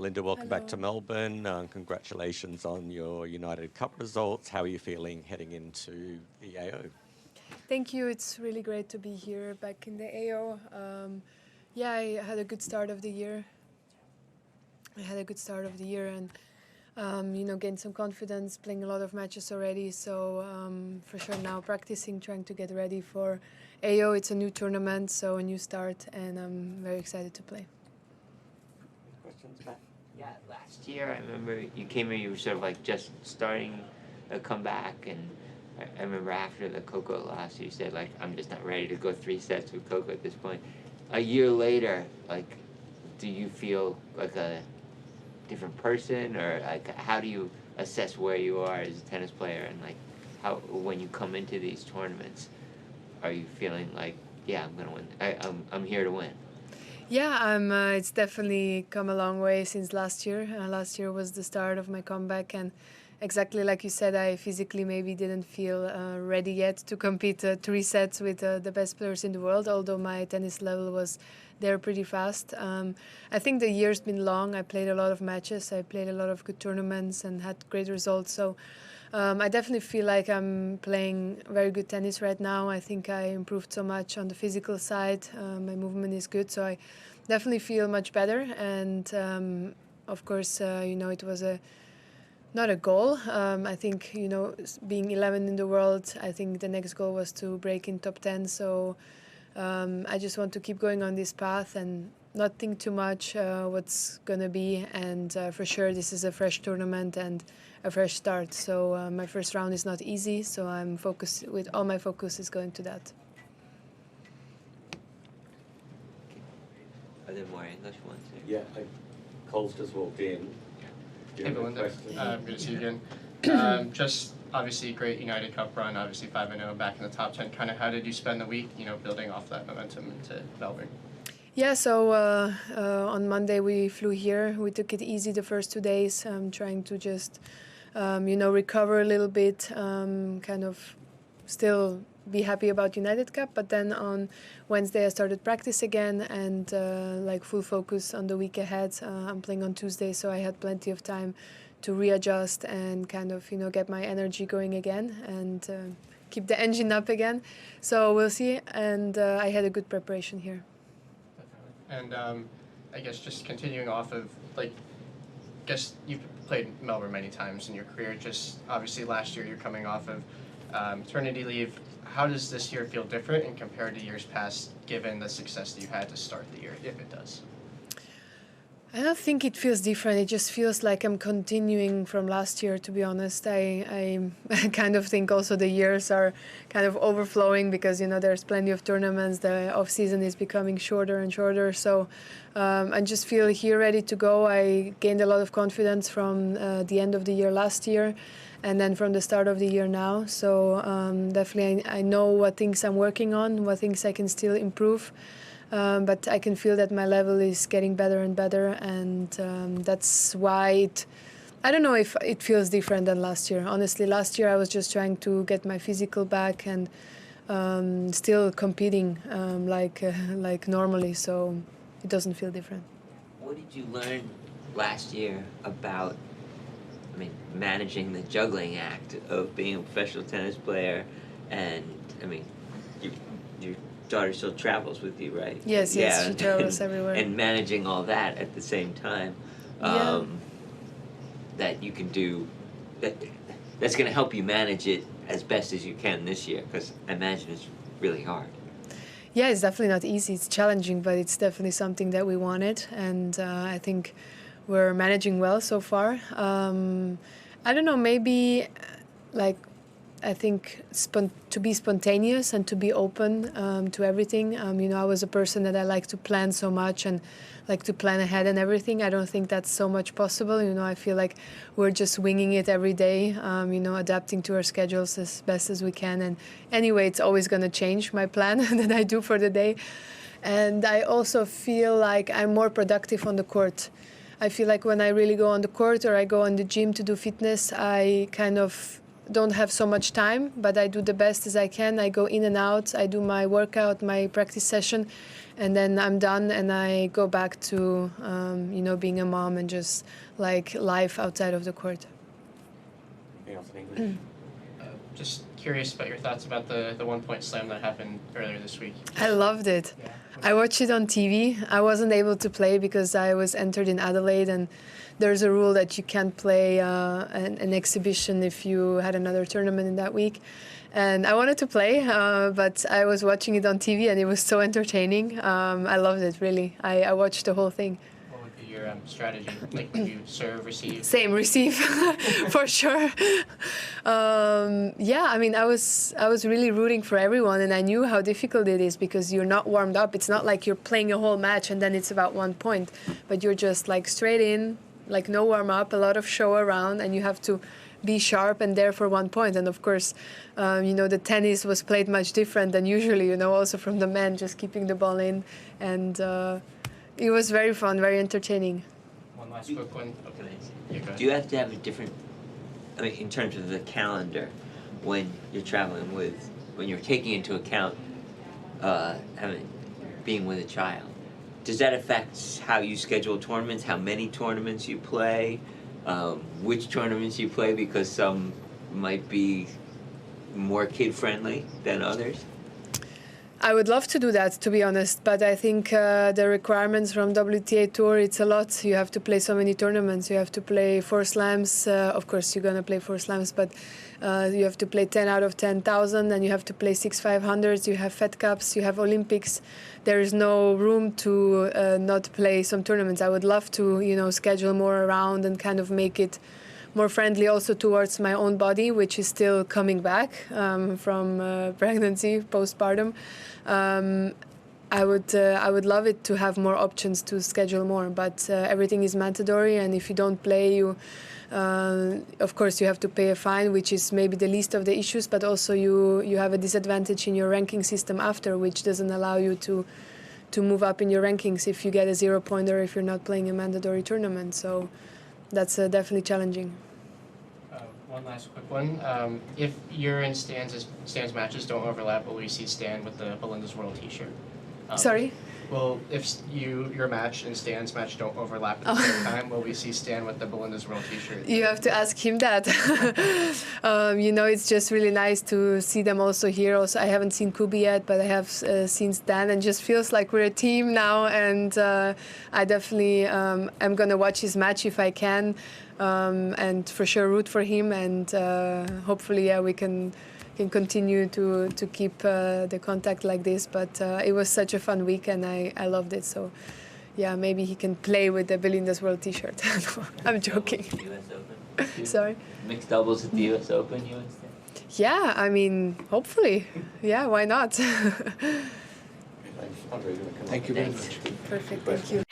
Belinda, welcome back to Hello. Melbourne. Congratulations on your United Cup results. How are you feeling heading into the AO? Thank you. It's really great to be here back in the AO. Yeah, I had a good start of the year. And gained some confidence, playing a lot of matches already. So for sure now practicing, trying to get ready for AO. It's a new tournament, so a new start, and I'm very excited to play. Questions back? Yeah, last year I remember you came here, you were sort of like just starting a comeback, and I remember after the Coco loss, you said like, I'm just not ready to go 3 sets with Coco at this point. A year later, like, do you feel like a different person, or like how do you assess where you are as a tennis player, and like how when you come into these tournaments, are you feeling like, yeah, I'm gonna win, I'm here to win? Yeah, it's definitely come a long way since last year. Last year was the start of my comeback, and exactly like you said, I physically maybe didn't feel ready yet to compete 3 sets with the best players in the world, although my tennis level was there pretty fast. I think the year's been long. I played a lot of matches. I played a lot of good tournaments and had great results. So I definitely feel like I'm playing very good tennis right now. I think I improved so much on the physical side. My movement is good, so I definitely feel much better. And of course, it was not a goal. I think, being 11 in the world, I think the next goal was to break in top 10. So I just want to keep going on this path and not think too much what's going to be. And for sure, this is a fresh tournament and a fresh start. So my first round is not easy. So I'm focused, with all my focus is going to that. Are there more English ones? Yeah, Cole's just walked in. Hey Belinda, good to see you again. Just obviously a great United Cup run, obviously 5-0 back in the top 10. Kind of how did you spend the week, building off that momentum into Melbourne? Yeah, so on Monday we flew here. We took it easy the first 2 days, trying to just, recover a little bit, kind of still be happy about United Cup. But then on Wednesday I started practice again and full focus on the week ahead. I'm playing on Tuesday, so I had plenty of time to readjust and kind of, get my energy going again and keep the engine up again. So we'll see. And I had a good preparation here. And I guess just continuing off of, guess you've played Melbourne many times in your career. Just obviously last year you're coming off of maternity leave. How does this year feel different and compared to years past, given the success that you had to start the year, if it does? I don't think it feels different. It just feels like I'm continuing from last year, to be honest. I kind of think also the years are kind of overflowing because, there's plenty of tournaments. The off-season is becoming shorter and shorter. So I just feel here ready to go. I gained a lot of confidence from the end of the year last year and then from the start of the year now. So definitely I know what things I'm working on, what things I can still improve. But I can feel that my level is getting better and better, and that's why I don't know if it feels different than last year. Honestly, last year I was just trying to get my physical back and still competing like normally, so it doesn't feel different. What did you learn last year about, managing the juggling act of being a professional tennis player? And, your daughter still travels with you, right? Yes, she travels everywhere. And managing all that at the same time, that you can do, that's going to help you manage it as best as you can this year, because I imagine it's really hard. Yeah, it's definitely not easy. It's challenging, but it's definitely something that we wanted, and I think we're managing well so far. I don't know, maybe I think to be spontaneous and to be open to everything. I was a person that I like to plan so much and like to plan ahead and everything. I don't think that's so much possible. I feel like we're just winging it every day, adapting to our schedules as best as we can. And anyway, it's always going to change my plan that I do for the day. And I also feel like I'm more productive on the court. I feel like when I really go on the court or I go on the gym to do fitness, I kind of don't have so much time, but I do the best as I can. I go in and out. I do my workout, my practice session, and then I'm done and I go back to being a mom and just like life outside of the court. Anything else in English? Just curious about your thoughts about the 1-point slam that happened earlier this week. I loved it. Yeah. I watched it on TV. I wasn't able to play because I was entered in Adelaide, and there's a rule that you can't play an exhibition if you had another tournament in that week. And I wanted to play, but I was watching it on TV, and it was so entertaining. I loved it, really. I watched the whole thing. What would be your strategy? Like, would you serve, receive? Same, receive, for sure. I mean, I was really rooting for everyone, and I knew how difficult it is because you're not warmed up. It's not like you're playing a whole match and then it's about 1 point, but you're just like straight in, like no warm up, a lot of show around, and you have to be sharp and there for 1 point. And of course, the tennis was played much different than usually, also from the men, just keeping the ball in. And it was very fun, very entertaining. One last quick one. Okay. Yeah, go ahead. Do you have to have a different, I mean, in terms of the calendar, when you're traveling when you're taking into account being with a child? Does that affect how you schedule tournaments, how many tournaments you play, which tournaments you play, because some might be more kid-friendly than others? I would love to do that, to be honest, but I think the requirements from WTA Tour, it's a lot. You have to play so many tournaments. You have to play 4 slams. Of course, you're going to play 4 slams, but you have to play 10 out of 10,000, and you have to play 6 500s. You have Fed Cups, you have Olympics. There is no room to not play some tournaments. I would love to, schedule more around and kind of make it more friendly also towards my own body, which is still coming back from pregnancy, postpartum. I would love it to have more options to schedule more, but everything is mandatory, and if you don't play, of course you have to pay a fine, which is maybe the least of the issues, but also you have a disadvantage in your ranking system after, which doesn't allow you to move up in your rankings if you get a 0-pointer if you're not playing a mandatory tournament. So that's definitely challenging. One last quick one. If you're in Stan's matches don't overlap, will we see Stan with the Belinda's World T-shirt? Sorry? Well, if your match and Stan's match don't overlap at the same time, will we see Stan with the Belinda's World T-shirt? You have to ask him that. It's just really nice to see them also here. Also, I haven't seen Kubi yet, but I have seen Stan, and just feels like we're a team now. And I definitely am going to watch his match if I can, and for sure root for him. And hopefully, we can continue to keep the contact like this. But it was such a fun week, and I loved it. So, yeah, maybe he can play with the Belinda's World T-shirt. No, I'm joking. Sorry? Mixed doubles at the US Open, you and Stan? Yeah, I mean, hopefully. Yeah, why not? Thank you very much. Perfect, thank you.